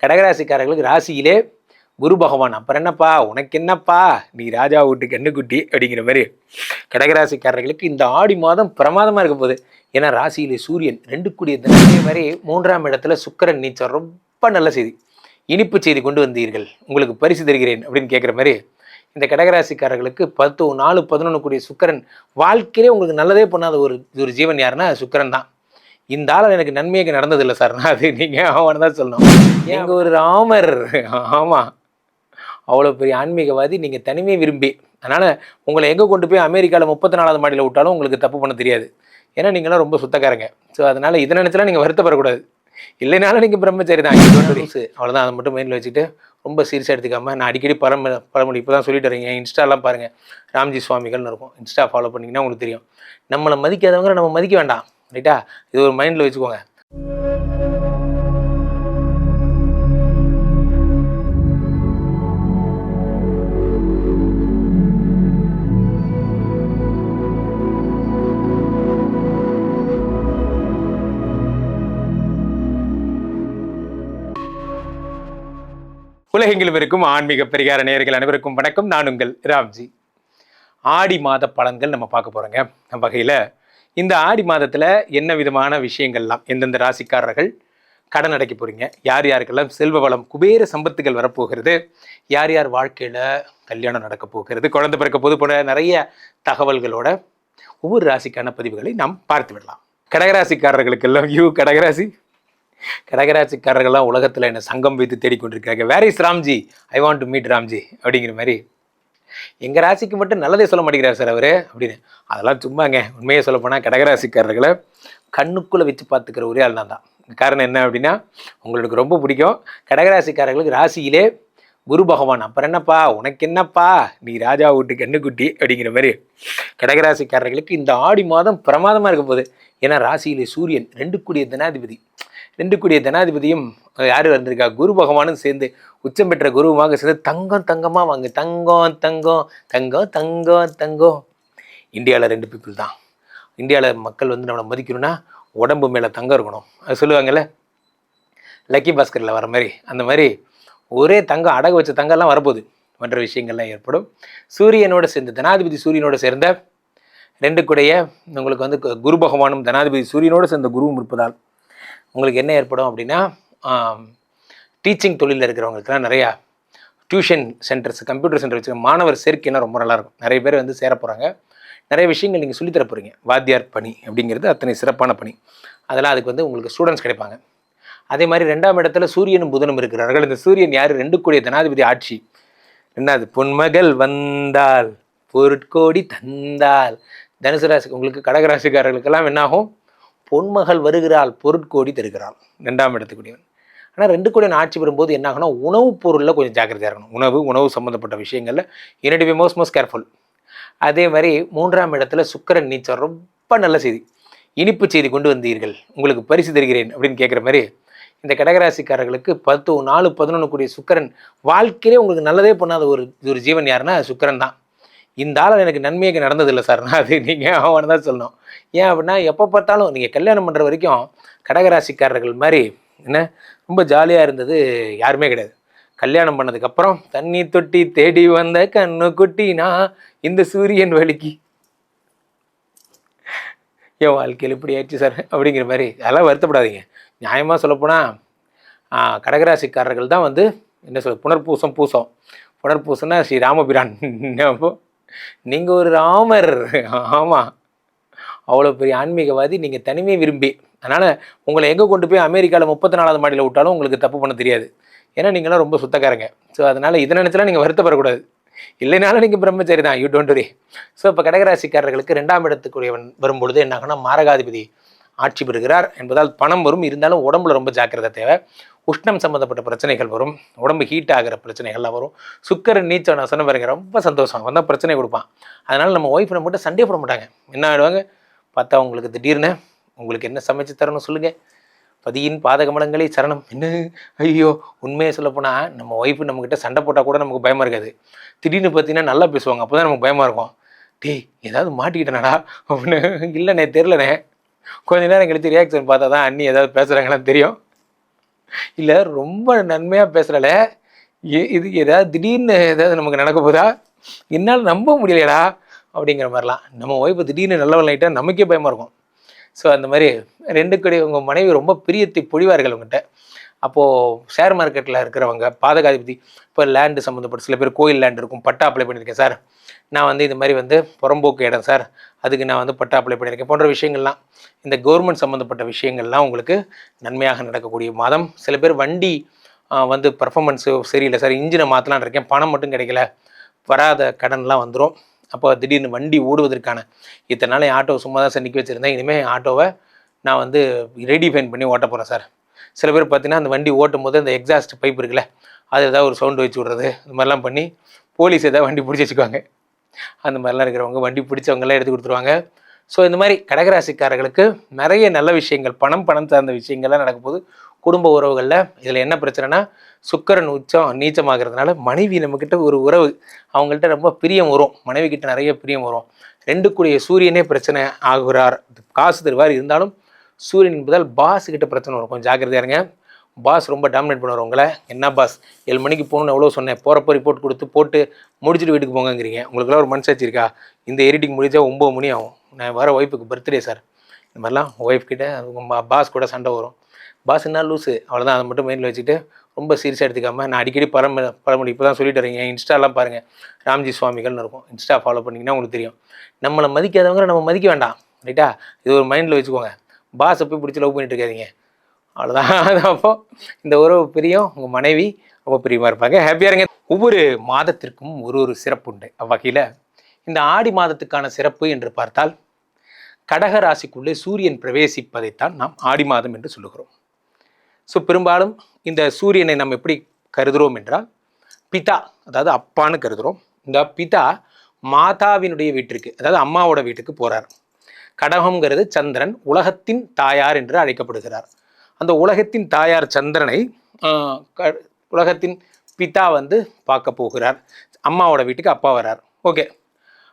கடகராசிக்காரர்களுக்கு ராசியிலே குரு பகவான். அப்புறம் என்னப்பா உனக்கு என்னப்பா, நீ ராஜா வீட்டு கண்ணுக்குட்டி அப்படிங்கிற மாதிரி கடகராசிக்காரர்களுக்கு இந்த ஆடி மாதம் பிரமாதமாக இருக்க போகுது. ஏன்னா ராசியிலே சூரியன் 2 கூடிய தினமே மாதிரி 3ஆம் இடத்துல சுக்கிரன் நீச்சம். ரொம்ப நல்ல செய்தி, இனிப்பு செய்தி கொண்டு வந்தீர்கள், உங்களுக்கு பரிசு தருகிறேன் அப்படின்னு கேட்குற மாதிரி இந்த கடகராசிக்காரர்களுக்கு 4-11 கூடிய சுக்கிரன் வாழ்க்கையிலே உங்களுக்கு நல்லதே பண்ணாத ஒரு ஜீவன் யாருன்னா சுக்கிரன் தான். இந்த ஆள் எனக்கு நன்மையாக நடந்ததில்லை சார், நான் அது நீங்கள் அவனை தான் சொல்லணும். எங்கள் ஒரு ராமர், ஆமாம், அவ்வளோ பெரிய ஆன்மீகவாதி, நீங்கள் தனிமையை விரும்பி. அதனால் உங்களை எங்கே கொண்டு போய் அமெரிக்காவில் 34வது மாடியில் விட்டாலும் உங்களுக்கு தப்பு பண்ண தெரியாது. ஏன்னா நீங்களாம் ரொம்ப சுத்தக்காரங்க. ஸோ அதனால் இதை நினச்சலாம் நீங்கள் வருத்தப்படக்கூடாது. இல்லைனாலும் நீங்கள் பிரம்மச்சாரி தான். அவ்வளோதான், அதை மட்டும் மைண்டில் வச்சுக்கிட்டு ரொம்ப சீரியஸாக எடுத்துக்காமல், நான் அடிக்கடி பழமொழி இப்போ தான் சொல்லிட்டு வரீங்க. இன்ஸ்டாலாம் பாருங்கள், ராம்ஜி சுவாமிகள்னு இருக்கும். இன்ஸ்டா ஃபாலோ பண்ணிங்கன்னா உங்களுக்கு தெரியும். நம்மளை மதிக்காதவங்க நம்ம மதிக்க வேண்டாம், ரைட்டா? இது ஒரு மைண்டில் வச்சுக்கோங்க. உலகெங்கிலும் இருக்கும் ஆன்மீக பரிகார நேயர்கள் அனைவருக்கும் வணக்கம். நான் உங்கள் ராம்ஜி. ஆடி மாத பலன்கள் நம்ம பார்க்க போகிறோங்க. நம்ம வகையில் இந்த ஆடி மாதத்தில் என்ன விதமான விஷயங்கள்லாம், எந்தெந்த ராசிக்காரர்கள் கடன் அடைக்க போகிறீங்க, யார் யாருக்கெல்லாம் செல்வ வளம் குபேர சம்பத்துகள் வரப்போகிறது, யார் யார் வாழ்க்கையில் கல்யாணம் நடக்க போகிறது, குழந்தை பிறக்க போது போன்ற நிறைய தகவல்களோட ஒவ்வொரு ராசிக்கான பதிவுகளை நாம் பார்த்து விடலாம். கடகராசிக்காரர்களுக்கெல்லாம் கடகராசிக்காரர்கள்லாம் உலகத்தில் என்ன சங்கம் வைத்து தேடிக்கொண்டிருக்காங்க. Where is Ramji, I want to meet Ramji அப்படிங்கிற மாதிரி. எங்கள் ராசிக்கு மட்டும் நல்லதே சொல்ல மாட்டேங்கிறார் சார் அவர் அப்படின்னு. அதெல்லாம் சும்மாங்க. உண்மையை சொல்லப்போனால் கடகராசிக்காரர்களை கண்ணுக்குள்ளே வச்சு பார்த்துக்கிற ஒரே ஆள் நான் தான். காரணம் என்ன அப்படின்னா, உங்களுக்கு ரொம்ப பிடிக்கும். கடகராசிக்காரர்களுக்கு ராசியிலே குரு பகவான். அப்புறம் என்னப்பா உனக்கு என்னப்பா, நீ ராஜா வீட்டு கண்ணுக்குட்டி அப்படிங்கிற மாதிரி கடகராசிக்காரர்களுக்கு இந்த ஆடி மாதம் பிரமாதமாக இருக்க போகுது. ஏன்னா ராசியிலே சூரியன் 2 கூடிய தனாதிபதியும் யார் வந்திருக்கா, குரு பகவானும் சேர்ந்து உச்சம் பெற்ற குருவுமாக சேர்ந்து தங்கமாக வாங்க. தங்கம். இந்தியாவில் 2 பீப்புள் தான். இந்தியாவில் மக்கள் நம்மளை மதிக்கணும்னா உடம்பு மேலே தங்கம் இருக்கணும். அது சொல்லுவாங்கள்ல, லக்கி பாஸ்கரில் வர மாதிரி. அந்த மாதிரி ஒரே தங்கம், அடகு வச்ச தங்கம்லாம் வரப்போகுது. மற்ற விஷயங்கள்லாம் ஏற்படும். சூரியனோட சேர்ந்து, தனாதிபதி சூரியனோட சேர்ந்த 2 கூடைய உங்களுக்கு குரு பகவானும் தனாதிபதி சூரியனோடு சேர்ந்த குருவும் இருப்பதால் உங்களுக்கு என்ன ஏற்படும் அப்படின்னா, டீச்சிங் தொழிலில் இருக்கிறவங்களுக்குலாம் நிறையா டியூஷன் சென்டர்ஸ், கம்ப்யூட்டர் சென்டர் வச்சு மாணவர் சேர்க்கைனா ரொம்ப நல்லாயிருக்கும். நிறைய பேர் சேர போகிறாங்க. நிறைய விஷயங்கள் நீங்கள் சொல்லித்தர போகிறீங்க. வாத்தியார் பணி அப்படிங்கிறது அத்தனை சிறப்பான பணி. அதெல்லாம் அதுக்கு உங்களுக்கு ஸ்டூடெண்ட்ஸ் கிடைப்பாங்க. அதே மாதிரி 2ஆம் இடத்துல சூரியனும் புதனும் இருக்கிறார்கள். இந்த சூரியன் யார், 2 கூடிய தனாதிபதி ஆட்சி. என்னது, பொன்மகள் வந்தால் பொருட்கோடி தந்தால். தனுசு ராசி உங்களுக்கு கடகராசிக்காரர்களுக்கெல்லாம் என்னாகும், பொன்மகள் வருகிறாள், பொருட்கோடி தருகிறாள். 2ஆம் இடத்துக்குரியவன். ஆனால் 2 கூடிய ஆட்சி பெறும்போது என்ன ஆகுனா, உணவுப் பொருளில் கொஞ்சம் ஜாக்கிரதையாக இருக்கணும். உணவு சம்மந்தப்பட்ட விஷயங்களில் யூனிட் பி மோஸ்ட் கேர்ஃபுல். அதே மாதிரி 3ஆம் இடத்துல சுக்கிரன் நீச்சம். ரொம்ப நல்ல செய்தி, இனிப்பு செய்தி கொண்டு வந்தீர்கள், உங்களுக்கு பரிசு தருகிறேன் அப்படின்னு கேட்குற மாதிரி இந்த கடகராசிக்காரர்களுக்கு 4-11 கூடிய சுக்கிரன் வாழ்க்கையிலே உங்களுக்கு நல்லதே பண்ணாத ஒரு ஜீவன் யாருன்னா சுக்கிரன் தான். இந்த ஆள் எனக்கு நன்மையாக நடந்ததில்லை சார், நான் அது நீங்கள் அவனை தான் சொல்லணும். ஏன் அப்படின்னா, எப்போ பார்த்தாலும் நீங்கள் கல்யாணம் பண்ணுற வரைக்கும் கடகராசிக்காரர்கள் மாதிரி என்ன ரொம்ப ஜாலியாக இருந்தது யாருமே கிடையாது. கல்யாணம் பண்ணதுக்கப்புறம் தண்ணி தொட்டி தேடி வந்த கண்ணு குட்டினா இந்த சூரியன் வலிக்கு என் வாழ்க்கையில் இப்படி ஆயிடுச்சு சார் அப்படிங்கிற மாதிரி. அதெல்லாம் வருத்தப்படாதீங்க. நியாயமாக சொல்லப்போனால் கடகராசிக்காரர்கள் தான் என்ன சொல்ல, புனர்பூசம்னா ஸ்ரீ ராமபிரான். அப்போ நீங்கள் ஒரு ராமர், ஆமாம், அவ்வளோ பெரிய ஆன்மீகவாதி, நீங்கள் தனிமையை விரும்பி. அதனால் உங்களை எங்கே கொண்டு போய் அமெரிக்காவில் 34வது மாடியில் விட்டாலும் உங்களுக்கு தப்பு பண்ண தெரியாது. ஏன்னா நீங்களாம் ரொம்ப சுத்தக்காரங்க. ஸோ அதனால் இதை நினச்சலாம் நீங்கள் வருத்தப்படக்கூடாது. இல்லைனாலும் நீங்கள் பிரம்மச்சாரி தான், யூ டோன்ட் வரி. ஸோ இப்போ கடகராசிக்காரர்களுக்கு 2ஆம் இடத்துக்குரியவன் வரும்பொழுது என்ன ஆகுனா, மாரகாதிபதி ஆட்சி பெறுகிறார் என்பதால் பணம் வரும். இருந்தாலும் உடம்புல ரொம்ப ஜாக்கிரதை தேவை. உஷ்ணம் சம்மந்தப்பட்ட பிரச்சனைகள் வரும், உடம்பு ஹீட் ஆகிற பிரச்சனைகள்லாம் வரும். சுக்கரன் நீச்சம் நான் சொன்ன பாருங்க, ரொம்ப சந்தோஷம் வந்தால் பிரச்சனை கொடுப்பான். அதனால் நம்ம ஒய்ஃப் நம்மகிட்ட சண்டே போட மாட்டாங்க. என்ன ஆகிடுவாங்க பார்த்தா, உங்களுக்கு திடீர்னு உங்களுக்கு என்ன சமைச்சு தரணும் சொல்லுங்கள், பதியின் பாதகமலங்களே சரணம். என்ன, ஐயோ, உண்மையை சொல்லப்போனால் நம்ம ஒய்ஃபு நம்மக்கிட்ட சண்டை போட்டால் கூட நமக்கு பயமாக இருக்காது. திடீர்னு பார்த்தீங்கன்னா நல்லா பேசுவாங்க. அப்போ தான் நமக்கு பயமாக இருக்கும். டேய் ஏதாவது மாட்டிக்கிட்டேனடா அப்படின்னு. இல்லைண்ணே தெரிலண்ணே. கொஞ்ச நேரம் கழித்து ரியாக்ஷன் பார்த்தா தான் அண்ணி ஏதாவது பேசுகிறாங்களான்னு தெரியும். இல்லை ரொம்ப நன்மையாக பேசுகிறால, இது ஏதாவது திடீர்னு ஏதாவது நமக்கு நடக்க போதா, என்னால் நம்ப முடியலையடா அப்படிங்கிற மாதிரிலாம். நம்ம ஒய்ஃபு திடீர்னு நல்லவள் ஆகிட்டா நமக்கே பயமாக இருக்கும். ஸோ அந்த மாதிரி 2 கடி உங்கள் மனைவி ரொம்ப பிரியத்தை பொழிவார்கள் உங்கள்கிட்ட. அப்போது ஷேர் மார்க்கெட்டில் இருக்கிறவங்க பாதகாதிபதி, இப்போ லேண்டு சம்மந்தப்பட்ட சில பேர் கோயில் லேண்ட் இருக்கும், பட்டா அப்ளை பண்ணியிருக்கேன் சார், நான் வந்து இது மாதிரி வந்து புறம்போக்கு இடம் சார், அதுக்கு நான் வந்து பட்டா அப்ளை பண்ணியிருக்கேன் போன்ற விஷயங்கள்லாம், இந்த கவர்மெண்ட் சம்மந்தப்பட்ட விஷயங்கள்லாம் உங்களுக்கு நன்மையாக நடக்கக்கூடிய மாதம். சில பேர் வண்டி வந்து பர்ஃபார்மன்ஸு சரியில்லை சார், இன்ஜினை மாற்றலான்னு இருக்கேன், பணம் மட்டும் கிடைக்கல, வராத கடன்லாம் வந்துடும். அப்போ திடீர்னு வண்டி ஓடுவதற்கான, இத்தனை நாள் என் ஆட்டோவை சும்மா தான் சார் நிற்க வச்சுருந்தேன், இனிமேல் என் ஆட்டோவை நான் வந்து ரீடிஃபைன் பண்ணி ஓட்ட போகிறேன் சார். சில பேர் பார்த்தீங்கன்னா அந்த வண்டி ஓட்டும் போது அந்த எக்ஸாஸ்ட் பைப் இருக்குல்ல, அது ஏதாவது ஒரு சவுண்டு வச்சு விட்றது, இந்த மாதிரிலாம் பண்ணி போலீஸ் ஏதாவது வண்டி பிடிச்சி வச்சுக்குவாங்க. அந்த மாதிரிலாம் இருக்கிறவங்க வண்டி பிடிச்சவங்கெல்லாம் எடுத்து கொடுத்துருவாங்க. ஸோ இந்த மாதிரி கடகராசிக்காரர்களுக்கு நிறைய நல்ல விஷயங்கள், பணம் சார்ந்த விஷயங்கள்லாம் நடக்கும்போது குடும்ப உறவுகளில். இதில் என்ன பிரச்சனைனா, சுக்கிரன் நீச்சமாகிறதுனால மனைவி நம்மக்கிட்ட ஒரு உறவு, அவங்கள்ட்ட ரொம்ப பிரியம் வரும், மனைவி கிட்ட நிறைய பிரியம் வரும். 2 கூடிய சூரியனே பிரச்சனை ஆகுறார், காசு தருவார், இருந்தாலும் சூரியன் என்பதால் பாஸுக்கிட்ட பிரச்சனை வரும், கொஞ்சம் ஜாக்கிரதையாக இருங்க. பாஸ் ரொம்ப டாமினேட் பண்ணுவார் உங்களை. என்ன பாஸ் 7 மணிக்கு போகணுன்னு எவ்வளோ சொன்னேன், போகிறப்போ ரிப்போர்ட் கொடுத்து போட்டு முடிச்சுட்டு வீட்டுக்கு போங்கங்கிறீங்க. உங்களுக்குலாம் ஒரு மனசாட்சி இருக்கா? இந்த எடிட்டிங் முடிஞ்சால் 9 மணி ஆகும், நான் வர ஒய்ஃபுக்கு பர்த்டே சார், இந்த மாதிரிலாம் ஒய்ஃப் கிட்ட உங்கள் பாஸ் கூட சண்டை வரும். பாஸ் என்ன லூஸு, அவ்வளோதான், அதை மட்டும் மைண்டில் வச்சுட்டு ரொம்ப சீரியஸாக எடுத்துக்காமல், நான் அடிக்கடி பழமொழி இப்போ தான் சொல்லிட்டு வரீங்க. இன்ஸ்டாலாம் பாருங்கள், ராம்ஜி சுவாமிகள்னு இருக்கும், இன்ஸ்டா ஃபாலோ பண்ணிங்கன்னா உங்களுக்கு தெரியும். நம்மளை மதிக்காதவங்க நம்ம மதிக்க வேண்டாம், ரைட்டா? இது ஒரு மைண்டில் வச்சுக்கோங்க. பாஸை போய் பிடிச்சி லவ் பண்ணிட்டு இருக்காதீங்க, அவ்வளோதான். அது அப்போ இந்த உறவு பிரியம், உங்கள் மனைவி ரொம்ப பிரியமாக இருப்பாங்க, ஹாப்பியாக இருங்க. ஒவ்வொரு மாதத்திற்கும் ஒரு சிறப்பு உண்டு. அவ்வகையில் இந்த ஆடி மாதத்துக்கான சிறப்பு என்று பார்த்தால், கடக ராசிக்குள்ளே சூரியன் பிரவேசிப்பதைத்தான் நாம் ஆடி மாதம் என்று சொல்லுகிறோம். ஸோ பெரும்பாலும் இந்த சூரியனை நம்ம எப்படி கருதுகிறோம் என்றால், பிதா, அதாவது அப்பான்னு கருதுகிறோம். இந்த பிதா மாதாவினுடைய வீட்டிற்கு, அதாவது அம்மாவோட வீட்டுக்கு போகிறார். கடகம்ங்கிறது சந்திரன், உலகத்தின் தாயார் என்று அழைக்கப்படுகிறார். அந்த உலகத்தின் தாயார் சந்திரனை உலகத்தின் பிதா வந்து பார்க்க போகிறார். அம்மாவோட வீட்டுக்கு அப்பா வர்றார். ஓகே,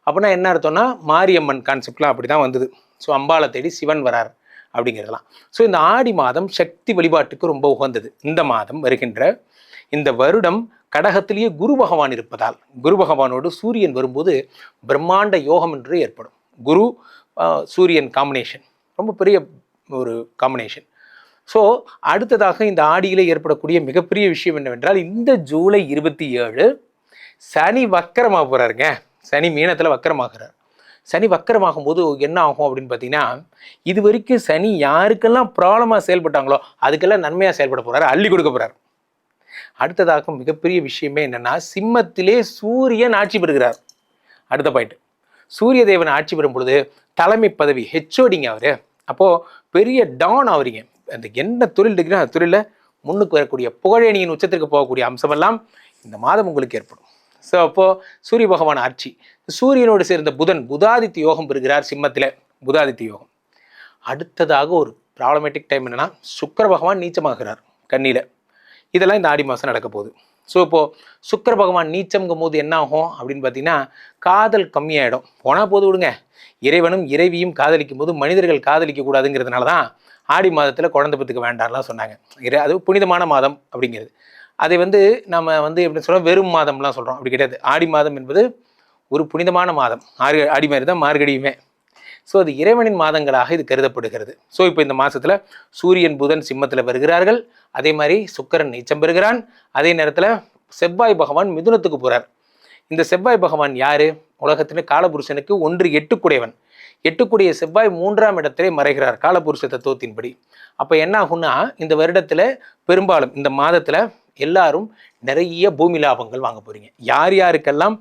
அப்படின்னா என்ன அர்த்தம்னா, மாரியம்மன் கான்செப்ட்லாம் அப்படி தான் வந்தது. ஸோ அம்பாளை தேடி சிவன் வரார் அப்படிங்கிறதெல்லாம். ஸோ இந்த ஆடி மாதம் சக்தி வழிபாட்டுக்கு ரொம்ப உகந்தது. இந்த மாதம் வருகின்ற இந்த வருடம் கடகத்திலேயே குரு பகவான் இருப்பதால், குரு பகவானோடு சூரியன் வரும்போது பிரம்மாண்ட யோகம் என்று ஏற்படும். குரு சூரியன் காம்பினேஷன் ரொம்ப பெரிய ஒரு காம்பினேஷன். ஸோ அடுத்ததாக இந்த ஆடியில் ஏற்படக்கூடிய மிகப்பெரிய விஷயம் என்னவென்றால், இந்த ஜூலை 27 சனி வக்கரமாக போகிறாருங்க. சனி மீனத்தில் வக்கரமாகிறார். சனி வக்கரமாகும் போது என்ன ஆகும் அப்படின்னு பார்த்தீங்கன்னா, இது வரைக்கும் சனி யாருக்கெல்லாம் ப்ராப்ளமாக செயல்பட்டாங்களோ அதுக்கெல்லாம் நன்மையாக செயல்பட போகிறார், அள்ளி கொடுக்க போகிறார். அடுத்ததாக மிகப்பெரிய விஷயமே என்னென்னா, சிம்மத்திலே சூரியன் ஆட்சி பெறுகிறார். அடுத்த பாயிண்ட், சூரிய தேவன் ஆட்சி பெறும் பொழுது தலைமை பதவி ஹெச்ஓடிங்க அவர். அப்போது பெரிய டான் ஆகுறீங்க. அந்த என்ன தொழில் இருக்கிறோம் அந்த தொழிலில் முன்னுக்கு வரக்கூடிய புகழேணியின் உச்சத்திற்கு போகக்கூடிய அம்சமெல்லாம் இந்த மாதம் உங்களுக்கு ஏற்படும். ஸோ அப்போது சூரிய பகவான் ஆட்சி, சூரியனோடு சேர்ந்த புதன் புதாதித்ய யோகம் பெறுகிறார் சிம்மத்தில், புதாதித்ய யோகம். அடுத்ததாக ஒரு ப்ராப்ளமேட்டிக் டைம் என்னென்னா, சுக்கிர பகவான் நீச்சமாகிறார் கன்னியில். இதெல்லாம் இந்த ஆடி மாதம் நடக்க போகுது. ஸோ இப்போது சுக்கிர பகவான் நீச்சம்ங்கும் போது என்ன ஆகும் அப்படின்னு பார்த்தீங்கன்னா, காதல் கம்மியாயிடும். போனால் போது விடுங்க, இறைவனும் இறைவியும் காதலிக்கும் போது மனிதர்கள் காதலிக்கக்கூடாதுங்கிறதுனால தான் ஆடி மாதத்தில் குழந்தை பத்துக்க வேண்டாம்லாம் சொன்னாங்க. அது புனிதமான மாதம் அப்படிங்கிறது. அதை வந்து நம்ம வந்து எப்படி சொல்கிறோம், வெறும் மாதம்லாம் சொல்கிறோம், அப்படி கிடையாது. ஆடி மாதம் என்பது ஒரு புனிதமான மாதம். ஆடி மாதிரி தான் மார்கழியுமே. ஸோ அது இறைவனின் மாதங்களாக இது கருதப்படுகிறது. ஸோ இப்போ இந்த மாதத்தில் சூரியன் புதன் சிம்மத்தில் வருகிறார்கள், அதே மாதிரி சுக்கிரன் நீச்சம் பெறுகிறான், அதே நேரத்தில் செவ்வாய் பகவான் மிதுனத்துக்கு போகிறார். இந்த செவ்வாய் பகவான் யார்? உலகத்தின் காலபுருஷனுக்கு 1 8 8 செவ்வாய் 3ஆம் இடத்திலே மறைகிறார் காலபுருஷ தத்துவத்தின்படி. அப்போ என்ன ஆகும்னா, இந்த வருடத்தில் பெரும்பாலும் இந்த மாதத்தில் எல்லாரும் நிறைய பூமி லாபங்கள் வாங்க போகிறீங்க. யார் யாருக்கெல்லாம்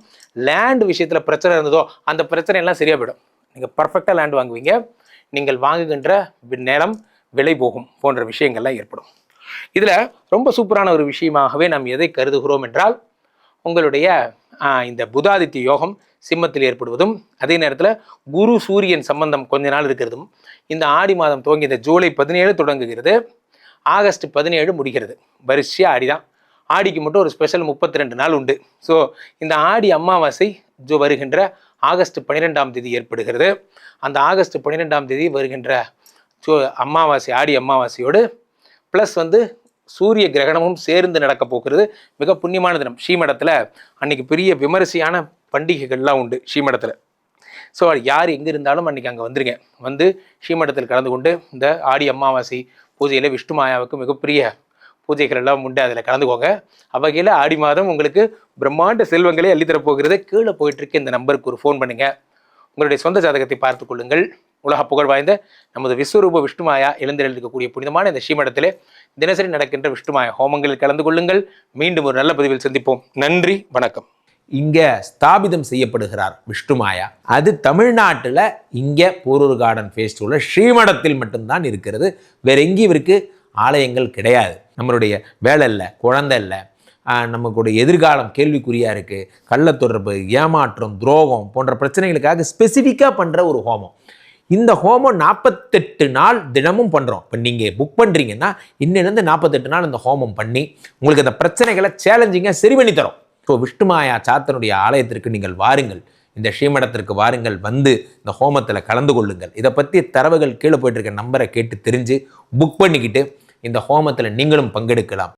லேண்ட் விஷயத்தில் பிரச்சனை இருந்ததோ அந்த பிரச்சனை எல்லாம் சரியாக போயிடும். நீங்கள் பர்ஃபெக்டாக லேண்ட் வாங்குவீங்க. நீங்கள் வாங்குகின்ற நேரம் விலை போகும் போன்ற விஷயங்கள்லாம் ஏற்படும். இதில் ரொம்ப சூப்பரான ஒரு விஷயமாகவே நாம் எதை கருதுகிறோம் என்றால், உங்களுடைய இந்த புதாதித்ய யோகம் சிம்மத்தில் ஏற்படுவதும், அதே நேரத்தில் குரு சூரியன் சம்பந்தம் கொஞ்ச நாள் இருக்கிறதும், இந்த ஆடி மாதம் துவங்கி இந்த ஜூலை 17 தொடங்குகிறது, ஆகஸ்ட் 17 முடிகிறது. வரிசையாக ஆடி தான். ஆடிக்கு மட்டும் ஒரு ஸ்பெஷல் 32 நாள் உண்டு. ஸோ இந்த ஆடி அமாவாசை வருகின்ற ஆகஸ்ட் 12ஆம் தேதி ஏற்படுகிறது. அந்த ஆகஸ்ட் 12ஆம் தேதி வருகின்ற அமாவாசை, ஆடி அமாவாசையோடு ப்ளஸ் வந்து சூரிய கிரகணமும் சேர்ந்து நடக்க போகிறது. மிக புண்ணியமான தினம். ஸ்ரீமடத்தில் அன்னைக்கு பெரிய விமரிசையான பண்டிகைகள்லாம் உண்டு ஸ்ரீமடத்தில். ஸோ யார் எங்கே இருந்தாலும் அன்றைக்கி அங்கே வந்துருங்க. வந்து ஸ்ரீமடத்தில் கலந்து கொண்டு இந்த ஆடி அமாவாசை பூஜையில் விஷ்ணு மாயாவுக்கு மிகப்பெரிய பூஜைகள் எல்லாம் உண்டு, அதில் கலந்துக்கோங்க. அவ்வகையில் ஆடி மாதம் உங்களுக்கு பிரம்மாண்ட செல்வங்களே அள்ளித்தரப்போகிறது. கீழே போயிட்டுருக்கு இந்த நம்பருக்கு ஒரு ஃபோன் பண்ணுங்கள். உங்களுடைய சொந்த ஜாதகத்தை பார்த்து கொள்ளுங்கள். உலக புகழ் வாய்ந்த நமது விஸ்வரூப விஷ்ணுமாயா எழுந்திருக்கக்கூடிய புனிதமான இந்த ஸ்ரீமடத்திலே தினசரி நடக்கின்ற விஷ்ணுமாயா ஹோமங்களில் கலந்து கொள்ளுங்கள். மீண்டும் ஒரு நல்ல பதிவில் சந்திப்போம். நன்றி, வணக்கம். இங்கே ஸ்தாபிதம் செய்யப்படுகிறார் விஷ்ணுமாயா. அது தமிழ்நாட்டில் இங்கே போரூர் கார்டன் ஃபேஸ்டிவலில் ஸ்ரீமடத்தில் மட்டும்தான் இருக்கிறது. வேற எங்கேயும் இவருக்கு ஆலயங்கள் கிடையாது. நம்மளுடைய வேலை இல்லை, குழந்தை இல்லை, நமக்குடைய எதிர்காலம் கேள்விக்குறியாக இருக்குது, கள்ள தொடர்பு, ஏமாற்றம், துரோகம் போன்ற பிரச்சனைகளுக்காக ஸ்பெசிஃபிக்காக பண்ணுற ஒரு ஹோமம். இந்த ஹோமம் 48 நாள் தினமும் பண்ணுறோம். இப்போ நீங்கள் புக் பண்ணுறீங்கன்னா இன்னிலிருந்து 48 நாள் இந்த ஹோமம் பண்ணி உங்களுக்கு அந்த பிரச்சனைகளை சேலஞ்சிங்காக சரி பண்ணி தரோம். ஸோ விஷ்ணுமாயா சாத்தனுடைய ஆலயத்திற்கு நீங்கள் வாருங்கள், இந்த ஸ்ரீமடத்திற்கு வாருங்கள், வந்து இந்த ஹோமத்தில் கலந்து கொள்ளுங்கள். இதை பற்றி தரவுகள் கீழே போயிட்டு இருக்க நம்பரை கேட்டு தெரிஞ்சு புக் பண்ணிக்கிட்டு இந்த ஹோமத்தில் நீங்களும் பங்கெடுக்கலாம்.